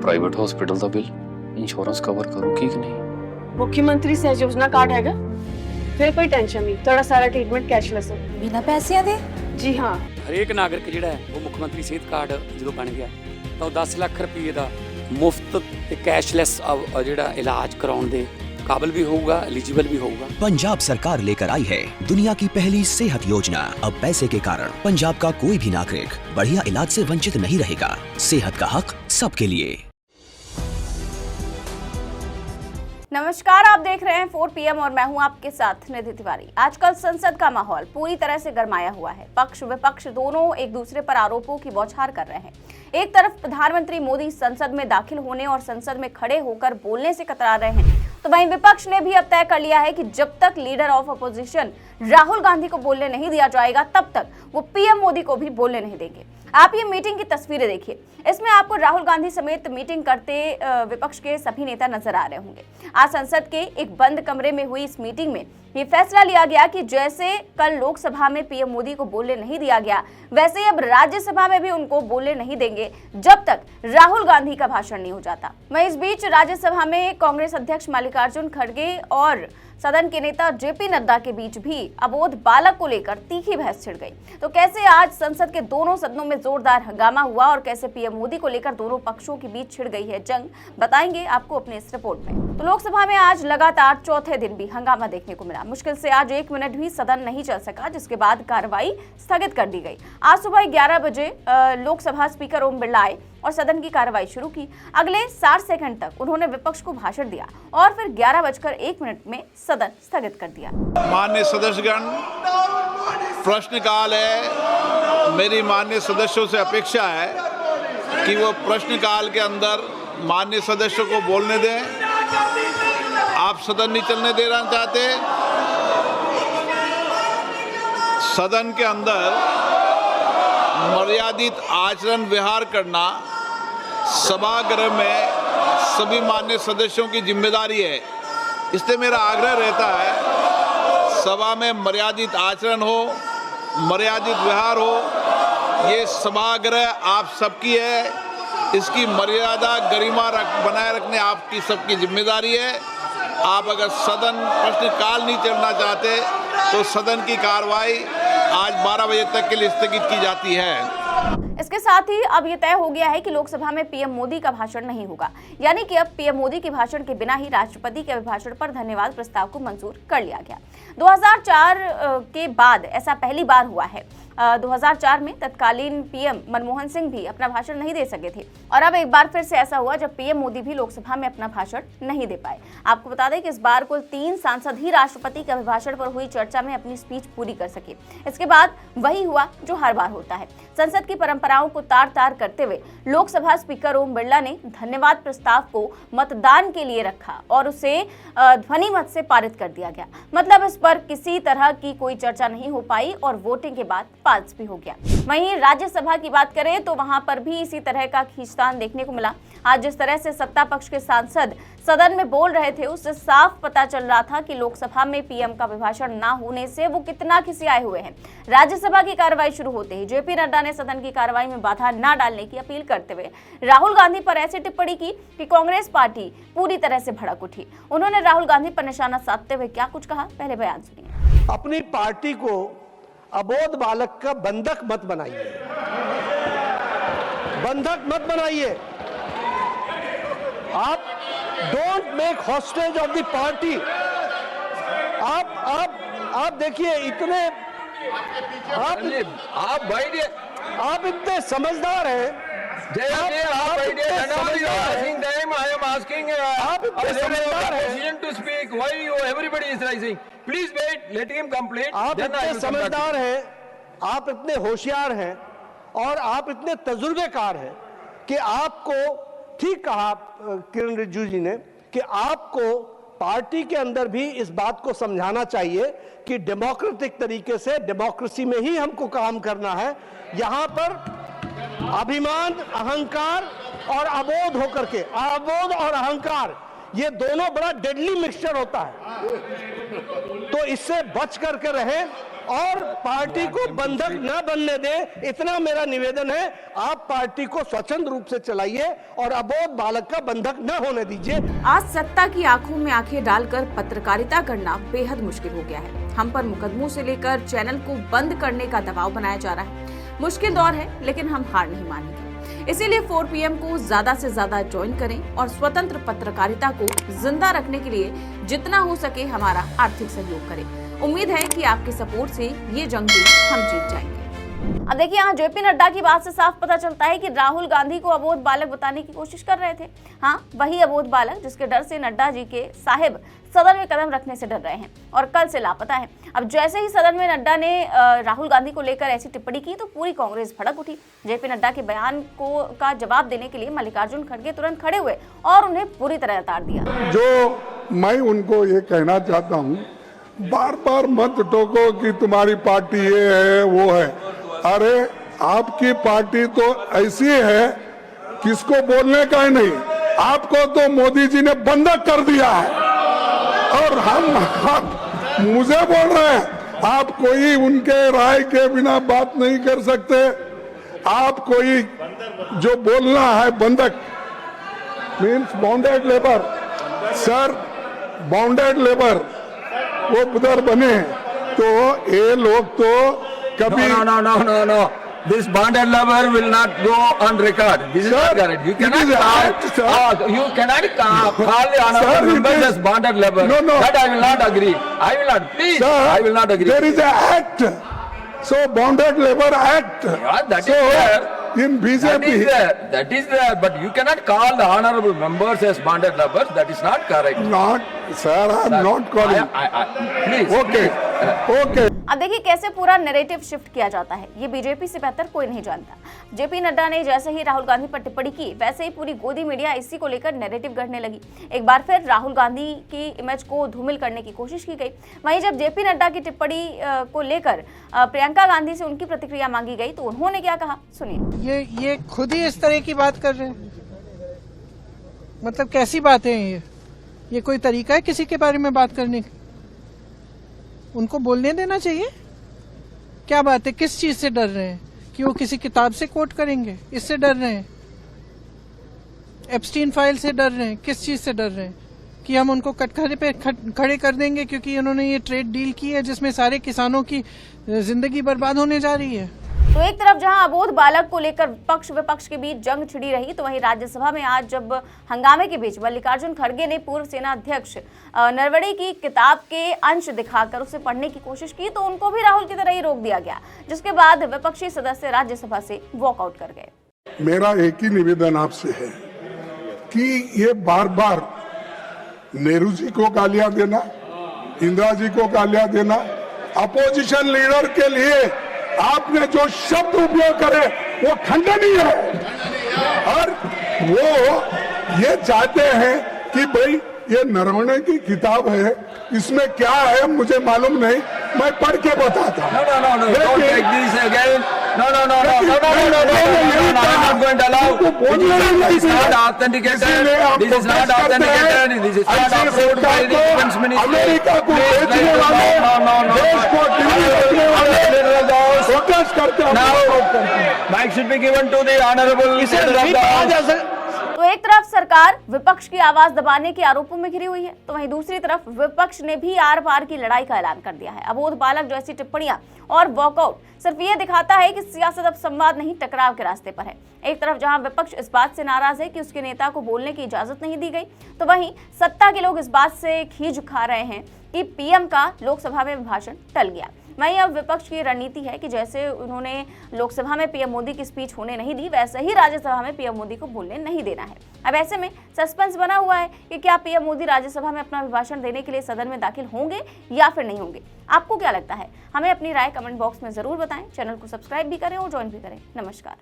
Private hospital का bill insurance cover करूगी कि नहीं? मुख्यमंत्री सहज योजना कार्ड हैगा, फिर कोई टेंशन नहीं, थोड़ा सारा ट्रीटमेंट कैशलेस है। बिना पैसिਆਂ ਦੇ? जी हाँ। ਹਰੇਕ ਨਾਗਰਿਕ ਜਿਹੜਾ ਹੈ ਉਹ ਮੁੱਖ ਮੰਤਰੀ ਸਿਹਤ ਕਾਰਡ ਜਦੋਂ ਬਣ ਗਿਆ ਤਾਂ ਉਹ 10 ਲੱਖ ਰੁਪਏ ਦਾ ਮੁਫਤ ਤੇ ਕੈਸ਼ਲੈਸ ਜਿਹੜਾ ਇਲਾਜ ਕਰਾਉਣ ਦੇ काबिल भी होगा, एलिजिबल भी होगा। पंजाब सरकार लेकर आई है दुनिया की पहली सेहत योजना। अब पैसे के कारण पंजाब का कोई भी नागरिक बढ़िया इलाज से वंचित नहीं रहेगा। सेहत का हक सबके लिए। नमस्कार, आप देख रहे हैं 4 PM और मैं हूं आपके साथ निधि तिवारी। आजकल संसद का माहौल पूरी तरह से गरमाया हुआ है। पक्ष विपक्ष दोनों एक दूसरे पर आरोपों की बौछार कर रहे हैं। एक तरफ प्रधानमंत्री मोदी संसद में दाखिल होने और संसद में खड़े होकर बोलने से कतरा रहे हैं, तो वहीं विपक्ष ने भी अब तय कर लिया है कि जब तक leader of opposition Rahul Gandhi को बोलने नहीं दिया जाएगा तब तक वो पीएम मोदी को भी बोलने नहीं देंगे। आप ये मीटिंग की तस्वीरें देखिए, इसमें आपको राहुल गांधी समेत मीटिंग करते विपक्ष के सभी नेता नजर आ रहे होंगे। आज संसद के एक बंद कमरे में हुई इस मीटिंग में ये फैसला लिया गया कि जैसे कल लोकसभा में पीएम मोदी को बोलने नहीं दिया गया, वैसे ही अब राज्यसभा में भी उनको बोलने नहीं देंगे जब तक राहुल गांधी का भाषण नहीं हो जाता। वहीं इस बीच राज्यसभा में कांग्रेस अध्यक्ष मल्लिकार्जुन खड़गे और सदन के नेता जेपी नड्डा के बीच भी अबोध बालक को लेकर तीखी बहस छिड़ गई। तो कैसे आज संसद के दोनों सदनों में जोरदार हंगामा हुआ और कैसे पीएम मोदी को लेकर दोनों पक्षों के बीच छिड़ गई है जंग, बताएंगे आपको अपने इस रिपोर्ट में। तो लोकसभा में आज लगातार चौथे दिन भी हंगामा देखने को मिला। मुश्किल से आज 1 मिनट भी सदन नहीं चल सका, जिसके बाद कार्रवाई स्थगित कर दी गई। आज सुबह 11 बजे लोकसभा स्पीकर ओम बिरला आए और सदन की कार्रवाई शुरू की। अगले 60 सेकंड तक उन्होंने विपक्ष को भाषण दिया और फिर 11:01 में सदन स्थगित कर दिया। माननीय सदस्यगण, प्रश्नकाल है। मेरी माननीय सदस्यों से अपेक्षा है कि वो प्रश्नकाल के अंदर माननीय सदस्यों को बोलने दें। आप सदन नहीं चलने देना चाहते। सदन के अंदर मर्यादित आचरण व्यवहार करना सभागृह में सभी माननीय सदस्यों की जिम्मेदारी है। इसलिए मेरा आग्रह रहता है सभा में मर्यादित आचरण हो, मर्यादित व्यवहार हो। ये सभागृह आप सबकी है, इसकी मर्यादा गरिमा बनाए रखने आपकी सबकी जिम्मेदारी है। आप अगर सदन प्रश्नकाल नहीं चलना चाहते तो सदन की कार्रवाई आज 12 बजे तक के लिए स्थगित की जाती है। इसके साथ ही अब ये तय हो गया है कि लोकसभा में पीएम मोदी का भाषण नहीं होगा, यानी कि अब पीएम मोदी के भाषण के बिना ही राष्ट्रपति के अभिभाषण पर धन्यवाद प्रस्ताव को मंजूर कर लिया गया। 2004 के बाद ऐसा पहली बार हुआ है। 2004 में तत्कालीन पीएम मनमोहन सिंह भी अपना भाषण नहीं दे सके थे और अब एक बार फिर से ऐसा हुआ जब पीएम मोदी भी लोकसभा में अपना भाषण नहीं दे पाए। आपको बता दें कि इस बार कुल 3 सांसद ही राष्ट्रपति के अभिभाषण पर हुई चर्चा में अपनी स्पीच पूरी कर सके। इसके बाद वही हुआ जो हर बार होता है। संसद की परंपराओं को तार तार करते हुए लोकसभा स्पीकर ओम बिरला ने धन्यवाद प्रस्ताव को मतदान के लिए रखा और उसे ध्वनि मत से पारित कर दिया गया। मतलब इस पर किसी तरह की कोई चर्चा नहीं हो पाई और वोटिंग के बाद पास भी हो गया। वहीं राज्यसभा की बात करें तो वहां पर भी इसी तरह का खींचतान देखने को मिला। आज जिस तरह से सत्ता पक्ष के सांसद सदन में बोल रहे थे, उससे साफ पता चल रहा था कि लोकसभा में पीएम का अभिभाषण ना होने से वो कितना खिसियाए हुए हैं। राज्यसभा की कार्रवाई शुरू होते ही जेपी नड्डा ने सदन की कार्रवाई में बाधा न डालने की अपील करते हुए राहुल गांधी पर ऐसी टिप्पणी की कि कांग्रेस पार्टी पूरी तरह से भड़क उठी। उन्होंने राहुल गांधी पर निशाना साधते हुए क्या कुछ कहा, पहले बयान सुनिए। अपनी पार्टी को अबोध बालक का बंधक मत बनाइए, बंधक मत बनाइए। आप don't make hostage of the party. आप देखिए इतने आप बैठिए, आप इतने समझदार हैं। आप इतने समझदार हैं, आप इतने होशियार हैं और आप इतने तजुर्बेकार हैं कि आपको, ठीक कहा किरण रिजिजू जी ने, कि आपको पार्टी के अंदर भी इस बात को समझाना चाहिए कि डेमोक्रेटिक तरीके से, डेमोक्रेसी में ही हमको काम करना है। यहाँ पर अभिमान, अहंकार और अबोध होकर के, अबोध और अहंकार, ये दोनों बड़ा डेडली मिक्सचर होता है। तो इससे बच करके रहें और पार्टी को बंधक न बनने दे, इतना मेरा निवेदन है। आप पार्टी को स्वतंत्र रूप से चलाइए और अबोध बालक का बंधक न होने दीजिए। आज सत्ता की आंखों में आंखें डालकर पत्रकारिता करना बेहद मुश्किल हो गया है। हम पर मुकदमों से लेकर चैनल को बंद करने का दबाव बनाया जा रहा है। मुश्किल दौर है, लेकिन हम हार नहीं मानेंगे। इसीलिए 4 PM को ज्यादा से ज्यादा ज्वाइन करें और स्वतंत्र पत्रकारिता को जिंदा रखने के लिए जितना हो सके हमारा आर्थिक सहयोग करें। उम्मीद है कि आपके सपोर्ट से ये जंग भी हम जीत जाएंगे। अब देखिए, यहाँ जेपी नड्डा की बात से साफ पता चलता है कि राहुल गांधी को अबोध बालक बताने की कोशिश कर रहे थे। हाँ, वही अबोध बालक जिसके डर से नड्डा जी के साहिब सदन में कदम रखने से डर रहे हैं और कल से लापता है। अब जैसे ही सदन में नड्डा ने राहुल गांधी को लेकर ऐसी टिप्पणी की तो पूरी कांग्रेस भड़क उठी। जेपी नड्डा के बयान का जवाब देने के लिए मल्लिकार्जुन खड़गे तुरंत खड़े हुए और उन्हें पूरी तरह उतार दिया। जो मैं उनको ये कहना चाहता हूँ, बार बार मत टोको कि तुम्हारी पार्टी ये है वो है। अरे आपकी पार्टी तो ऐसी है किसको बोलने का ही नहीं। आपको तो मोदी जी ने बंधक कर दिया है और हम मुझे बोल रहे हैं। आप कोई उनके राय के बिना बात नहीं कर सकते। आप कोई जो बोलना है बंधक means bounded labour, sir bounded labour वो उधर बने तो ये लोग तो कभी No. This bonded labor will not go on record. This is not correct. You cannot call. You cannot call the honorable members as bonded labor. No. That I will not agree. I will not. Please, Sir, I will not agree. There is an act. So Bonded Labor Act. Yeah, that so is there. In BJP. That is there. But you cannot call the honorable members as bonded laborers. That is not correct. Not, sir. I am not calling. Please. Okay. Okay. अब देखिए कैसे पूरा narrative shift किया जाता है। ये BJP से बेहतर कोई नहीं जानता। जेपी नड्डा ने जैसे ही राहुल गांधी पर टिप्पणी की, वैसे ही पूरी गोदी मीडिया इसी को लेकर नैरेटिव गढ़ने लगी। एक बार फिर राहुल गांधी की इमेज को धूमिल करने की कोशिश की गई। वहीं जब जेपी नड्डा की टिप्पणी को लेकर प्रियंका गांधी से उनकी प्रतिक्रिया मांगी गई तो उन्होंने क्या कहा, सुनिए। ये खुद ही इस तरह की बात कर रहे हैं। मतलब कैसी बातें हैं ये कोई तरीका है किसी के बारे में बात करने का? उनको बोलने देना चाहिए। क्या बात है, किस चीज से डर रहे हैं? कि वो किसी किताब से कोट करेंगे, इससे डर रहे हैं? एप्स्टीन फाइल से डर रहे हैं? किस चीज से डर रहे हैं? कि हम उनको कटघरे पे खड़े कर देंगे क्योंकि उन्होंने ये ट्रेड डील की है जिसमें सारे किसानों की जिंदगी बर्बाद होने जा रही है। तो एक तरफ जहां अबोध बालक को लेकर पक्ष विपक्ष के बीच जंग छिड़ी रही, तो वहीं राज्यसभा में आज जब हंगामे के बीच मल्लिकार्जुन खड़गे ने पूर्व सेना अध्यक्ष नरवणे की किताब के अंश दिखाकर उसे पढ़ने की कोशिश की तो उनको भी राहुल की तरह ही रोक दिया गया, जिसके बाद विपक्षी सदस्य राज्यसभा से वॉकआउट कर गए। मेरा एक ही निवेदन आपसे है कि ये बार बार नेहरू जी को गालियां देना, इंदिरा जी को गालियां देना, अपोजिशन लीडर के लिए आपने जो शब्द उपयोग करे वो खंडनीय है। और वो ये चाहते हैं कि भाई ये नरवणे की किताब है, इसमें क्या है मुझे मालूम नहीं, मैं पढ़ के बताता हूँ। No. Don't take this again. No. I'm not going to allow. This is not authenticated. This is not authenticated. This is not approved by the defense ministry. America को बेचने वाले, देश को दिल्ली प्रोटेस्ट करते हैं। Now, mic should be given to the honorable leader of the House. तो एक तरफ सरकार विपक्ष की आवाज दबाने के आरोपों में घिरी हुई है, तो वहीं दूसरी तरफ विपक्ष ने भी आर पार की लड़ाई का ऐलान कर दिया है। अबोध बालक जैसी टिप्पणियां और वॉकआउट सिर्फ ये दिखाता है कि सियासत अब संवाद नहीं टकराव के रास्ते पर है। एक तरफ जहां विपक्ष इस बात से नाराज है कि उसके नेता को बोलने की इजाजत नहीं दी गई, तो वहीं सत्ता के लोग इस बात से खींच खा रहे हैं कि पीएम का लोकसभा में भाषण टल गया। वहीं अब विपक्ष की रणनीति है कि जैसे उन्होंने लोकसभा में पीएम मोदी की स्पीच होने नहीं दी, वैसे ही राज्यसभा में पीएम मोदी को बोलने नहीं देना है। अब ऐसे में सस्पेंस बना हुआ है कि क्या पीएम मोदी राज्यसभा में अपना अभिभाषण देने के लिए सदन में दाखिल होंगे या फिर नहीं होंगे। आपको क्या लगता है? हमें अपनी राय कमेंट बॉक्स में जरूर बताएं। चैनल को सब्सक्राइब भी करें और ज्वाइन भी करें। नमस्कार।